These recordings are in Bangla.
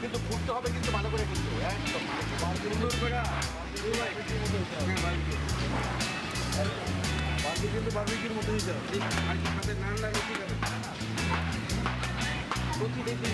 কিন্তু ফুটতে হবে কিন্তু ভালো করে কিন্তু একদম কিন্তু বারবিকিউর মতো দিতে হবে হাতে নান লাগে ঠিক আছে প্রতি দেখি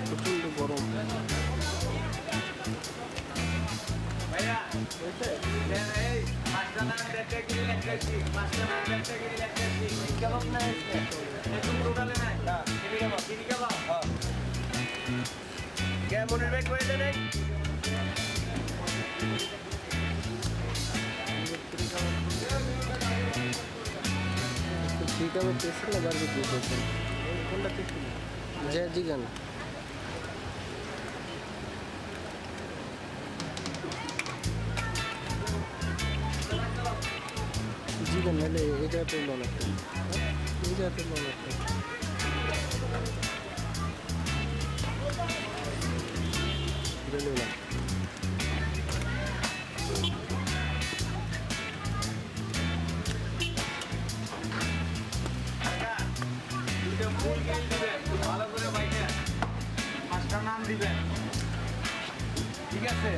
প্রচন্ড গরম মনের ব্যাগ করে দেয় ঠিক আছে পেয়েছেন না বারবিকিউ পেয়েছেন কোনটা পেয়েছেন যে জিগান জিগান নাহলে এটা পেল অনেকটা এটা পেল অনেকটা ভালো করে বাইকে 5টা নাম দিবেন ঠিক আছে